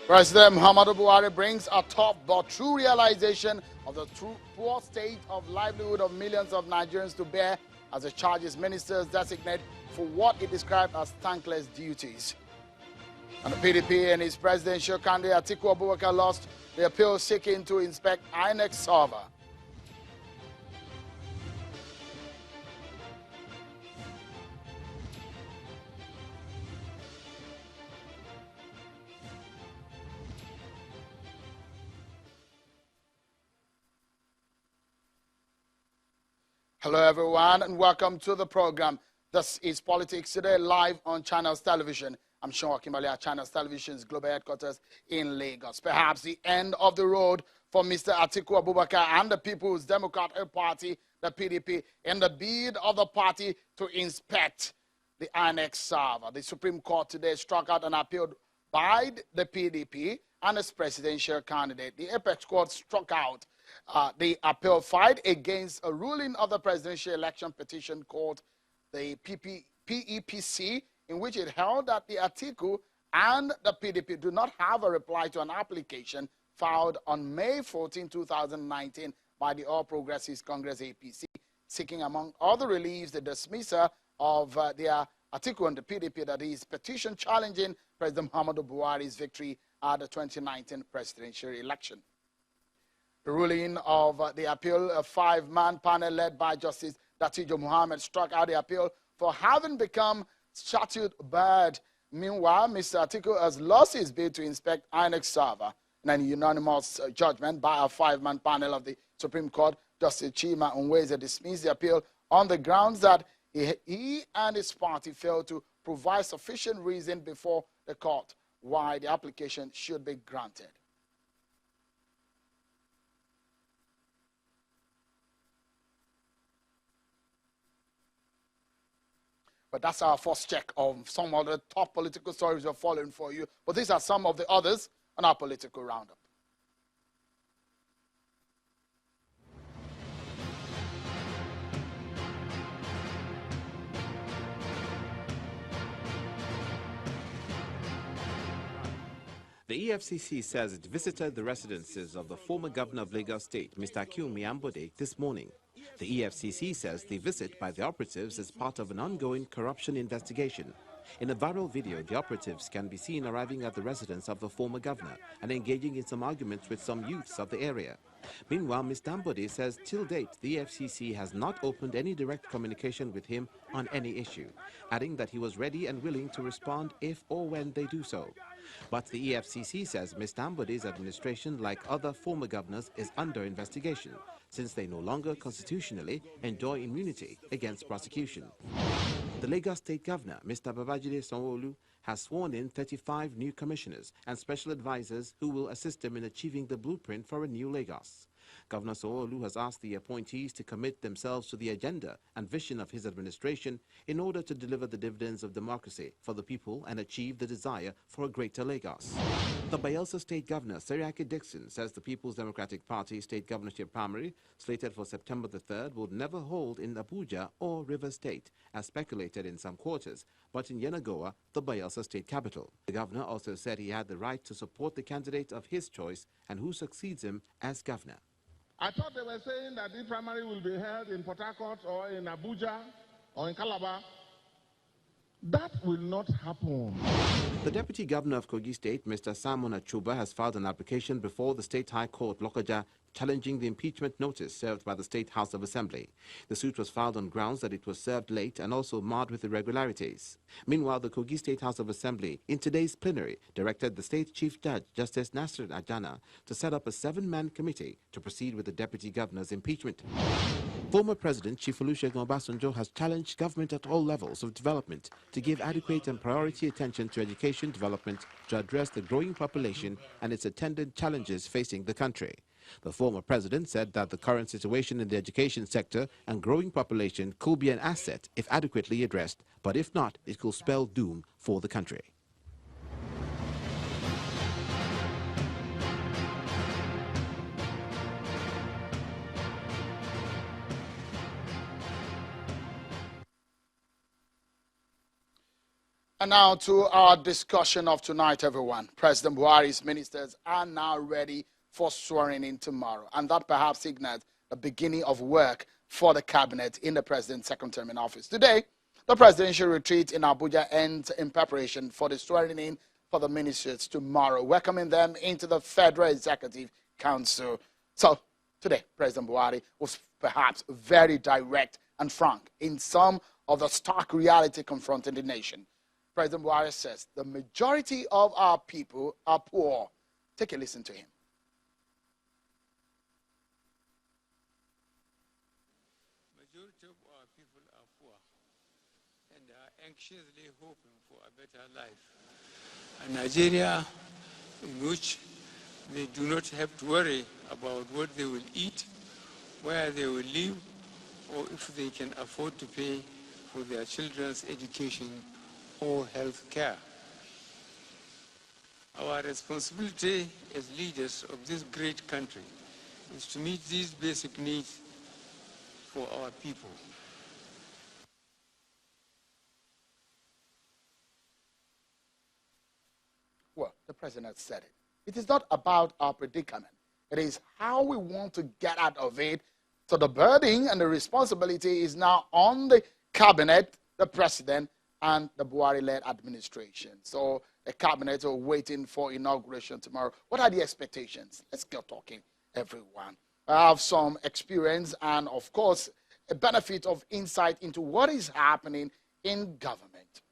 President Muhammadu Buhari brings a tough but true realization of the poor state of livelihood of millions of Nigerians to bear as it charges ministers designate for what it described as thankless duties. And the PDP and its presidential candidate Atiku Abubakar lost the appeal seeking to inspect INEC server. Hello everyone and welcome to the program. This is Politics Today live on Channels Television. I'm Sean Kimberley at Channels Television's global headquarters in Lagos. Perhaps the end of the road for Mr. Atiku Abubakar and the People's Democratic Party, the PDP, in the bid of the party to inspect the INEC server. The Supreme Court today struck out an appeal by the PDP and its presidential candidate. The Apex Court struck out the appeal filed against a ruling of the presidential election petition called the PEPC, in which it held that the Atiku and the PDP do not have a reply to an application filed on May 14, 2019 by the All Progressives Congress APC, seeking among other reliefs the dismissal of their Atiku and the PDP, that is, petition challenging President Muhammadu Buhari's victory at the 2019 presidential election. The ruling of the appeal, a five-man panel led by Justice Datijo Muhammad, struck out the appeal for having become statute barred. Meanwhile, Mr. Atiku has lost his bid to inspect INEC server in an unanimous judgment by a five-man panel of the Supreme Court. Justice Chima Onweze dismissed the appeal on the grounds that he and his party failed to provide sufficient reason before the court why the application should be granted. But that's our first check of some of the top political stories we're following for you. But these are some of the others on our political roundup. The EFCC says it visited the residences of the former governor of Lagos State, Mr. Nwanyanwu, this morning. The EFCC says the visit by the operatives is part of an ongoing corruption investigation. In a viral video, the operatives can be seen arriving at the residence of the former governor and engaging in some arguments with some youths of the area. Meanwhile, Mr. Nwanyanwu says till date, the EFCC has not opened any direct communication with him on any issue, adding that he was ready and willing to respond if or when they do so. But the EFCC says Mr. Nwanyanwu's administration, like other former governors, is under investigation, since they no longer constitutionally enjoy immunity against prosecution. The Lagos State Governor, Mr. Babajide Sanwo-Olu, has sworn in 35 new commissioners and special advisors who will assist him in achieving the blueprint for a new Lagos. Governor Sanwo-Olu has asked the appointees to commit themselves to the agenda and vision of his administration in order to deliver the dividends of democracy for the people and achieve the desire for a greater Lagos. The Bayelsa State Governor, Seriake Dixon, says the People's Democratic Party state governorship primary, slated for September the 3rd, will never hold in Abuja or Rivers State, as speculated in some quarters, but in Yenagoa, the Bayelsa state capital. The governor also said he had the right to support the candidate of his choice and who succeeds him as governor. I thought they were saying that this primary will be held in Port Harcourt or in Abuja or in Calabar. That will not happen. The Deputy Governor of Kogi State, Mr. Simon Achuba, has filed an application before the State High Court, Lokoja, challenging the impeachment notice served by the State House of Assembly. The suit was filed on grounds that it was served late and also marred with irregularities. Meanwhile, the Kogi State House of Assembly, in today's plenary, directed the State Chief Judge, Justice Nasrin Ajana, to set up a 7-man committee to proceed with the Deputy Governor's impeachment. Former President Chief Olusegun Obasanjo has challenged government at all levels of development to give adequate and priority attention to education development to address the growing population and its attendant challenges facing the country. The former president said that the current situation in the education sector and growing population could be an asset if adequately addressed, but if not, it could spell doom for the country. And now to our discussion of tonight, everyone. President Buhari's ministers are now ready for swearing in tomorrow, and that perhaps signals the beginning of work for the cabinet in the president's second term in office. Today, the presidential retreat in Abuja ends in preparation for the swearing in for the ministers tomorrow, welcoming them into the Federal Executive Council. So today, President Buhari was perhaps very direct and frank in some of the stark reality confronting the nation. President Buhari says the majority of our people are poor. Take a listen to him. Majority of our people are poor and are anxiously hoping for a better life. A Nigeria in which they do not have to worry about what they will eat, where they will live, or if they can afford to pay for their children's education or health care. Our responsibility as leaders of this great country is to meet these basic needs for our people. Well, the president said it. It is not about our predicament. It is how we want to get out of it. So the burden and the responsibility is now on the cabinet, the president, and the Buhari-led administration. So the cabinet are waiting for inauguration tomorrow. What are the expectations? Let's get talking, everyone. I have some experience and, of course, a benefit of insight into what is happening in government.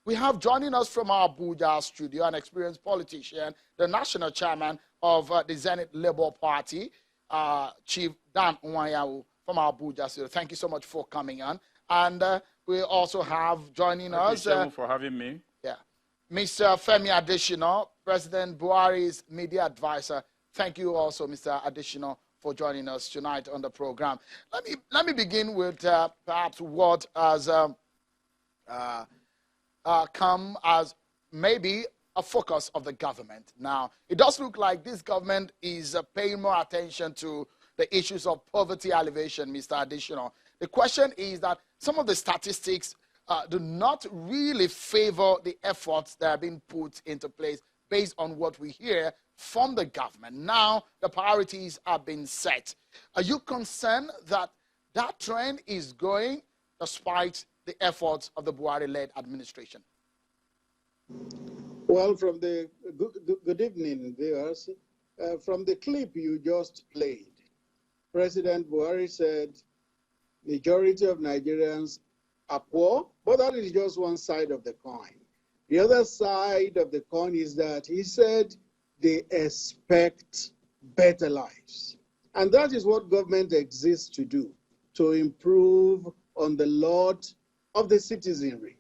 We have joining us from our Abuja studio an experienced politician, the national chairman of the Zenith Labour Party, Chief Dan Nwanyanwu from our Abuja studio. Thank you so much for coming on. And we also have joining us. Thank you for having me. Yeah, Mr. Femi Adesina, President Buhari's media advisor. Thank you also, Mr. Adesina, for joining us tonight on the program. Let me begin with perhaps what has come as maybe a focus of the government. Now, it does look like this government is paying more attention to the issues of poverty alleviation, Mr. Adesina. The question is that some of the statistics do not really favor the efforts that are being put into place based on what we hear from the government. Now, the priorities are being set. Are you concerned that that trend is going despite the efforts of the Buhari-led administration? Well, from the good evening, viewers. From the clip you just played, President Buhari said majority of Nigerians are poor, but that is just one side of the coin. The other side of the coin is that he said they expect better lives. And that is what government exists to do, to improve on the lot of the citizenry.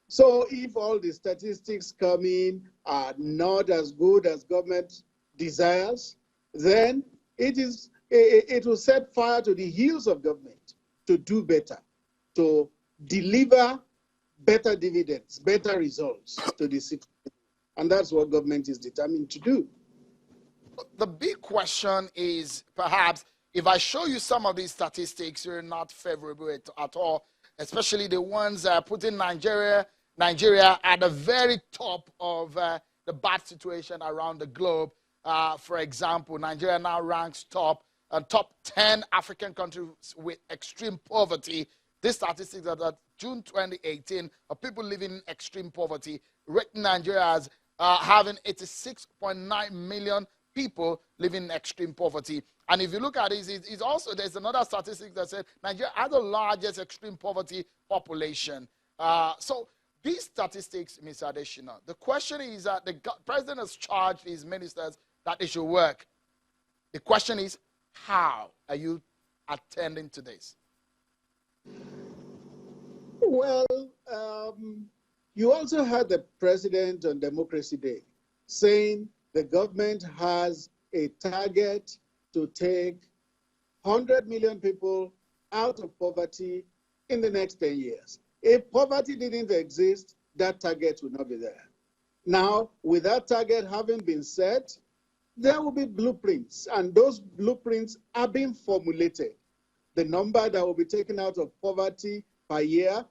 So if all the statistics come in are not as good as government desires, then it will set fire to the heels of government to do better, to deliver better dividends, better results to the citizens. And that's what government is determined to do. The big question is perhaps if I show you some of these statistics, you're not favorable at all, especially the ones putting Nigeria at the very top of the bad situation around the globe. For example, Nigeria now ranks top 10 African countries with extreme poverty. This statistics are that June 2018 of people living in extreme poverty, rating Nigeria as having 86.9 million people living in extreme poverty. And if you look at it, it's also, there's another statistic that said Nigeria has the largest extreme poverty population. So these statistics, Mr. Adesina, the question is that the president has charged his ministers that they should work. The question is, how are you attending to this? Well, you also had the president on Democracy Day saying the government has a target to take 100 million people out of poverty in the next 10 years. If poverty didn't exist, that target would not be there. Now, with that target having been set, there will be blueprints, and those blueprints are being formulated. The number that will be taken out of poverty per year,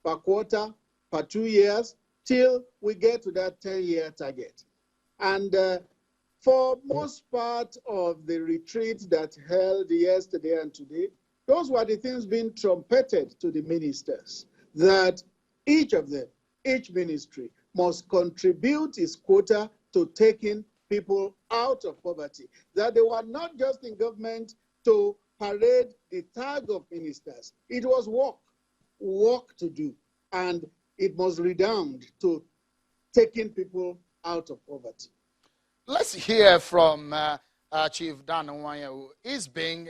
per quarter, per 2 years, till we get to that 10-year target. And for most part of the retreat that held yesterday and today, those were the things being trumpeted to the ministers, that each of them, each ministry, must contribute its quota to taking people out of poverty, that they were not just in government to parade the tag of ministers. It was work to do, and it must redound to taking people out of poverty. Let's hear from Chief Dan Nwanyanwu. He's being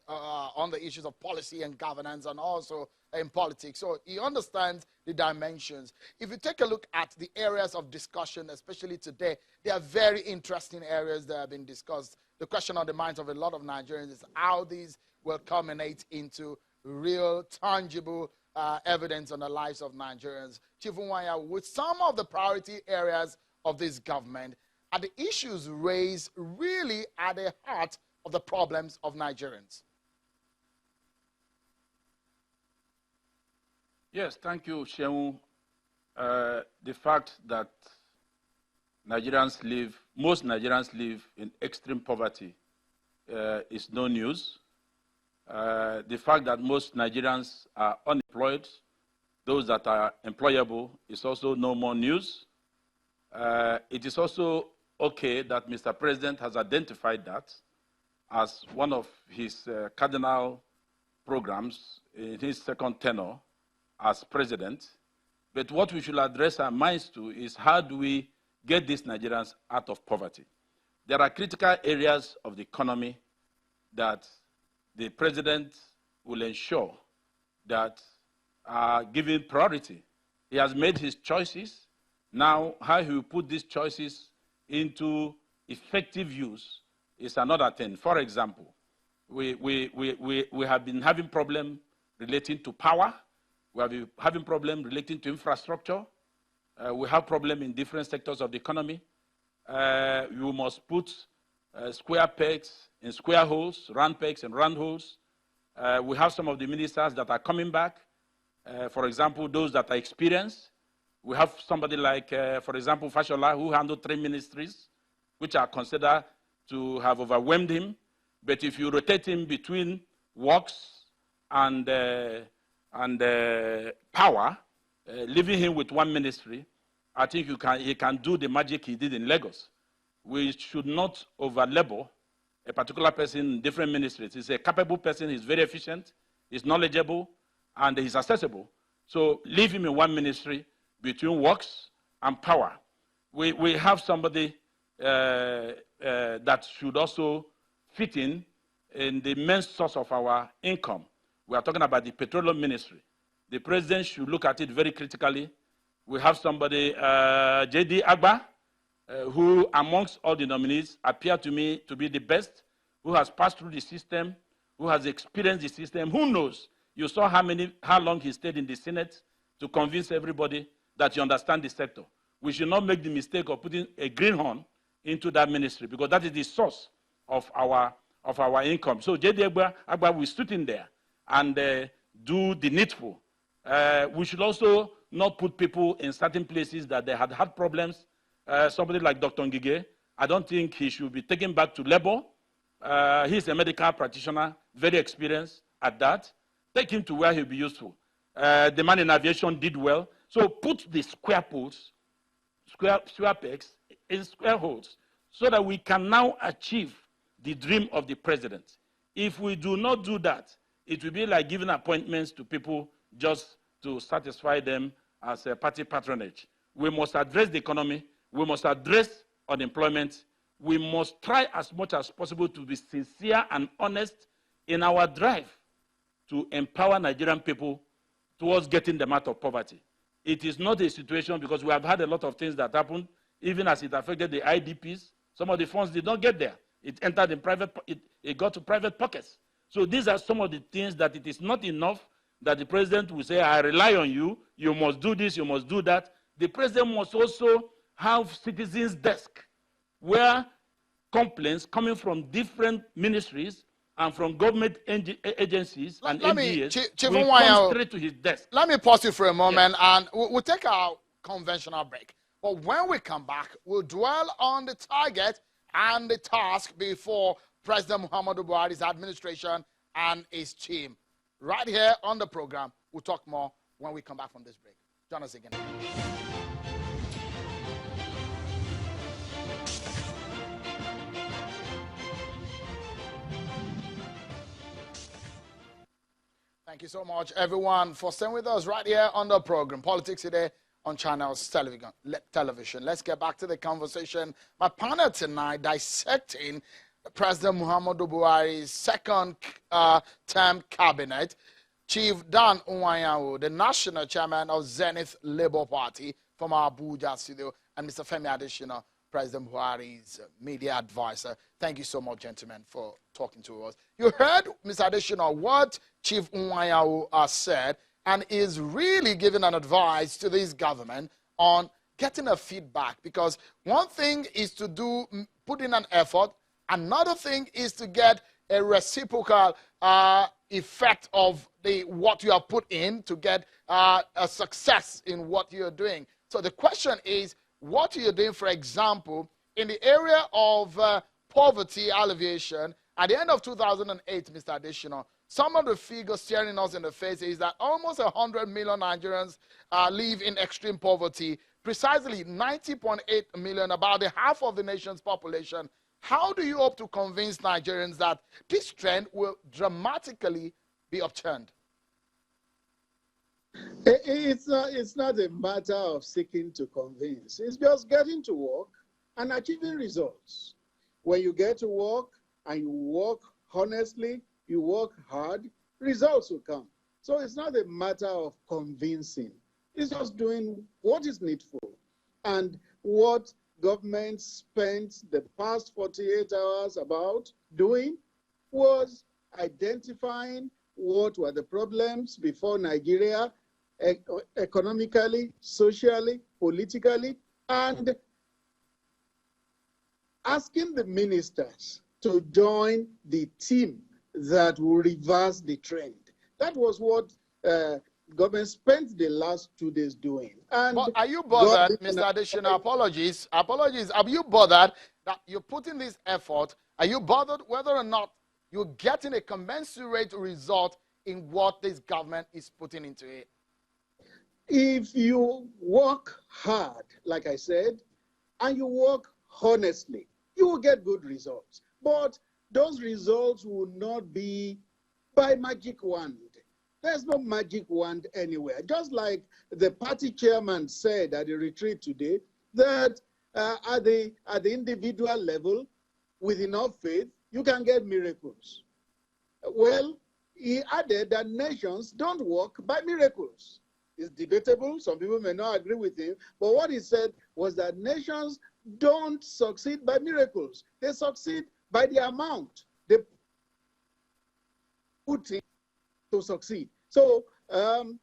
on the issues of policy and governance and also in politics. So he understands the dimensions. If you take a look at the areas of discussion, especially today, they are very interesting areas that have been discussed. The question on the minds of a lot of Nigerians is how these will culminate into real, tangible evidence on the lives of Nigerians. Chief Nwanyanwu, with some of the priority areas of this government, are the issues raised really at the heart of the problems of Nigerians? Yes, thank you, Shehu. The fact that most Nigerians live in extreme poverty is no news. The fact that most Nigerians are unemployed, those that are employable, is also no more news. It is also okay that Mr. President has identified that as one of his cardinal programs in his second tenure as president. But what we should address our minds to is how do we get these Nigerians out of poverty? There are critical areas of the economy that the president will ensure that are given priority. He has made his choices. Now, how he will put these choices into effective use is another thing. For example, we have been having problems relating to power. We have been having problems relating to infrastructure. We have problems in different sectors of the economy. You must put square pegs in square holes, round pegs in round holes. We have some of the ministers that are coming back. For example, those that are experienced. We have somebody like, for example, Fashola, who handled 3 ministries, which are considered to have overwhelmed him. But if you rotate him between works and power, leaving him with 1 ministry, I think he can do the magic he did in Lagos. We should not over-label a particular person in different ministries. He's a capable person, he's very efficient, he's knowledgeable, and he's accessible. So leave him in 1 ministry between works and power. We have somebody that should also fit in the main source of our income. We are talking about the petroleum ministry. The president should look at it very critically. We have somebody, J.D. Agba, who amongst all the nominees appear to me to be the best, who has passed through the system, who has experienced the system. Who knows? You saw how long he stayed in the Senate to convince everybody that you understand the sector. We should not make the mistake of putting a greenhorn into that ministry, because that is the source of our income. So J.D. Agba will sit in there and do the needful. We should also not put people in certain places that they had problems. Somebody like Dr. Ngige, I don't think he should be taken back to labor. He's a medical practitioner, very experienced at that. Take him to where he'll be useful. The man in aviation did well. So put the square poles, square pegs in square holes, so that we can now achieve the dream of the president. If we do not do that, it will be like giving appointments to people just to satisfy them as a party patronage. We must address the economy. We must address unemployment. We must try as much as possible to be sincere and honest in our drive to empower Nigerian people towards getting them out of poverty. It is not a situation, because we have had a lot of things that happened, even as it affected the IDPs. Some of the funds did not get there. It entered in it got to private pockets. So these are some of the things that it is not enough that the president will say, I rely on you, you must do this, you must do that. The president must also have citizens' desk where complaints coming from different ministries and from government agencies and NGOs will come straight to his desk. Let me pause you for a moment, and we'll take our conventional break. But when we come back, we'll dwell on the target and the task before President Muhammadu Buhari's administration and his team. Right here on the program, we'll talk more when we come back from this break. Join us again. Thank you so much, everyone, for staying with us right here on the program, Politics Today on Channels Television. Let's get back to the conversation. My panel tonight dissecting President Muhammadu Buhari's second term cabinet, Chief Dan Nwanyanwu, the national chairman of Zenith Labour Party from our Abuja studio, and Mr. Femi Adesina, President Buhari's media advisor. Thank you so much, gentlemen, for talking to us. You heard, Mr. Adesina, what Chief Nwanyanwu said, and is really giving an advice to this government on getting a feedback, because one thing is to put in an effort, another thing is to get a reciprocal effect of what you have put in to get a success in what you're doing. So the question is, what are you doing, for example, in the area of poverty alleviation? At the end of 2008, Mr. Adesina, some of the figures staring us in the face is that almost 100 million Nigerians live in extreme poverty, precisely 90.8 million, about the half of the nation's population. How do you hope to convince Nigerians that this trend will dramatically be upturned? It's not a matter of seeking to convince. It's just getting to work and achieving results. When you get to work and you work honestly, you work hard, results will come. So it's not a matter of convincing. It's just doing what is needful. And what government spent the past 48 hours about doing was identifying what were the problems before Nigeria, economically, socially, politically, and asking the ministers to join the team that will reverse the trend. That was what government spent the last 2 days doing. And but are you bothered, Mr. Adesina? Apologies. Are you bothered that you're putting this effort? Are you bothered whether or not you're getting a commensurate result in what this government is putting into it? If you work hard, like I said, and you work honestly, you will get good results. But those results will not be by magic wand. There's no magic wand anywhere. Just like the party chairman said at the retreat today, that at the individual level, with enough faith, you can get miracles. Well, he added that nations don't work by miracles. It's debatable. Some people may not agree with him. But what he said was that nations don't succeed by miracles. They succeed by the amount they put in to succeed. So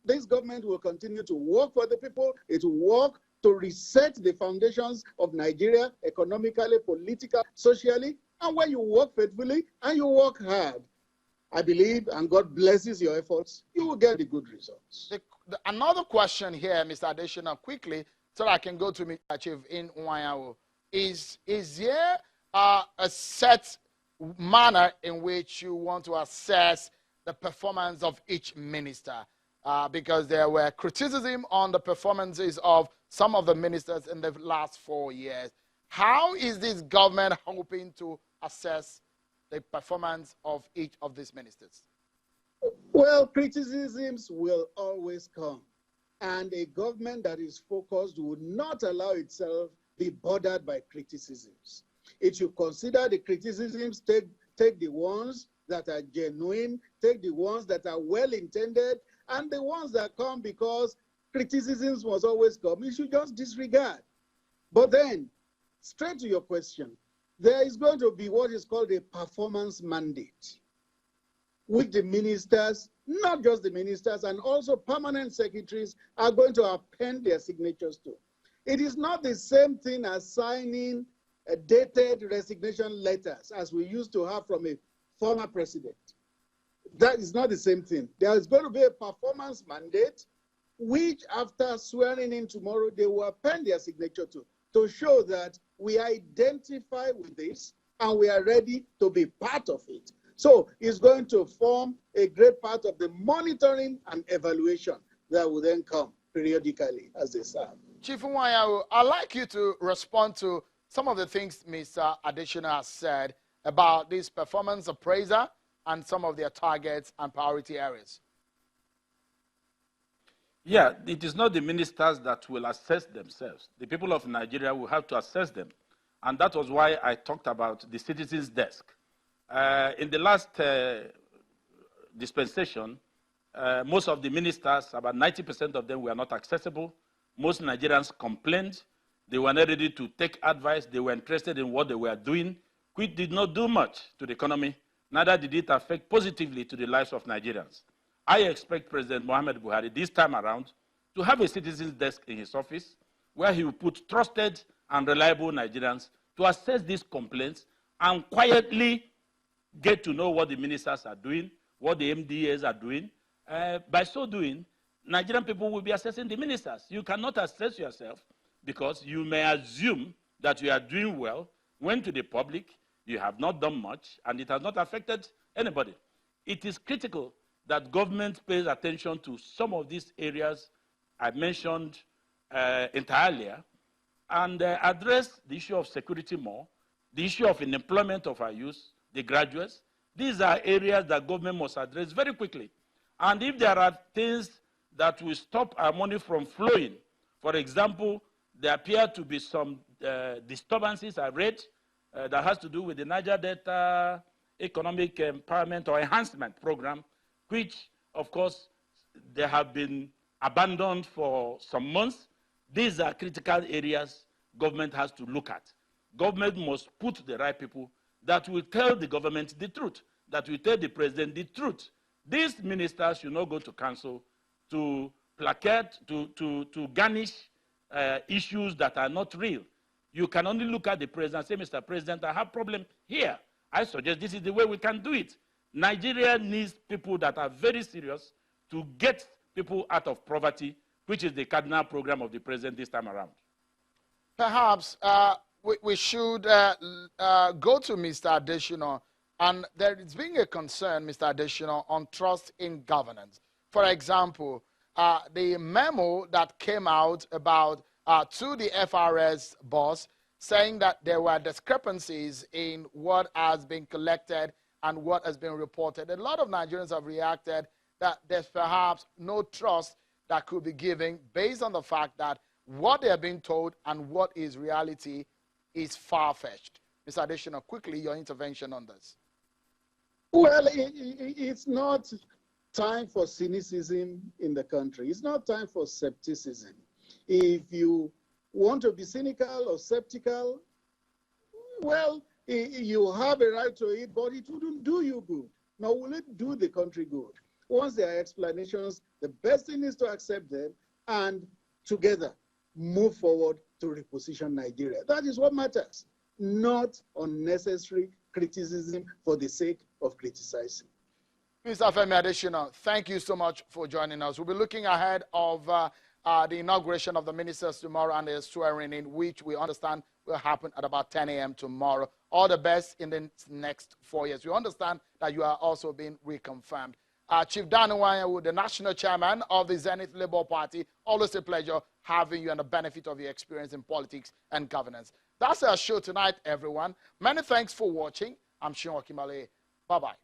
this government will continue to work for the people. It will work to reset the foundations of Nigeria economically, politically, socially. And when you work faithfully and you work hard, I believe, and God blesses your efforts, you will get the good results. Another question here, Mr. Adesina, quickly, so that I can go to Mr. Chief in Nwanyanwu, is there a set manner in which you want to assess the performance of each minister? Because there were criticism on the performances of some of the ministers in the last 4 years. How is this government hoping to assess the performance of each of these ministers? Well, criticisms will always come. And a government that is focused would not allow itself be bothered by criticisms. It should consider the criticisms, take the ones that are genuine, take the ones that are well-intended, and the ones that come because criticisms must always come, you should just disregard. But then, straight to your question, there is going to be what is called a performance mandate, which the ministers, not just the ministers, and also permanent secretaries are going to append their signatures to. It is not the same thing as signing dated resignation letters as we used to have from a former president. That is not the same thing. There is going to be a performance mandate, which after swearing in tomorrow, they will append their signature to show that we identify with this and we are ready to be part of it. So it's going to form a great part of the monitoring and evaluation that will then come periodically as they serve. Chief Nwanyanwu, I'd like you to respond to some of the things Mr. Adesina has said about this performance appraiser and some of their targets and priority areas. Yeah, it is not the ministers that will assess themselves. The people of Nigeria will have to assess them. And that was why I talked about the citizens' desk. In the last dispensation, most of the ministers, about 90% of them were not accessible. Most Nigerians complained. They were not ready to take advice. They were interested in what they were doing, which did not do much to the economy. Neither did it affect positively to the lives of Nigerians. I expect President Muhammad Buhari this time around to have a citizens' desk in his office where he will put trusted and reliable Nigerians to assess these complaints and quietly get to know what the ministers are doing, what the MDAs are doing. By so doing, Nigerian people will be assessing the ministers. You cannot assess yourself because you may assume that you are doing well when to the public you have not done much and it has not affected anybody. It is critical that government pays attention to some of these areas I mentioned entirely and address the issue of security more, the issue of unemployment of our youth, the graduates. These are areas that government must address very quickly. And if there are things that will stop our money from flowing, for example, there appear to be some disturbances I read that has to do with the Niger Delta Economic Empowerment or Enhancement Program, which, of course, they have been abandoned for some months. These are critical areas government has to look at. Government must put the right people that will tell the government the truth, that will tell the president the truth. These ministers should not go to council to placate, to garnish issues that are not real. You can only look at the president and say, Mr. President, I have a problem here. I suggest this is the way we can do it. Nigeria needs people that are very serious to get people out of poverty, which is the cardinal program of the president this time around. Perhaps we should go to Mr. Adesina, and there is being a concern, Mr. Adesina, on trust in governance. For example, the memo that came out about to the FRS boss saying that there were discrepancies in what has been collected and what has been reported. A lot of Nigerians have reacted that there's perhaps no trust that could be given based on the fact that what they are being told and what is reality is far-fetched. Mr. Adesina, quickly, your intervention on this. Well, it's not time for cynicism in the country. It's not time for skepticism. If you want to be cynical or skeptical, well, you have a right to it, but it wouldn't do you good. Now, will it do the country good? Once there are explanations, the best thing is to accept them and together move forward to reposition Nigeria. That is what matters, not unnecessary criticism for the sake of criticizing. Mr. Femi Adesina, thank you so much for joining us. We'll be looking ahead of the inauguration of the ministers tomorrow and their swearing in, which we understand will happen at about 10 a.m. tomorrow. All the best in the next 4 years. We understand that you are also being reconfirmed. Chief Nwanyanwu, the national chairman of the Zenith Labour Party, always a pleasure having you and the benefit of your experience in politics and governance. That's our show tonight, everyone. Many thanks for watching. I'm Sean Okimale. Bye-bye.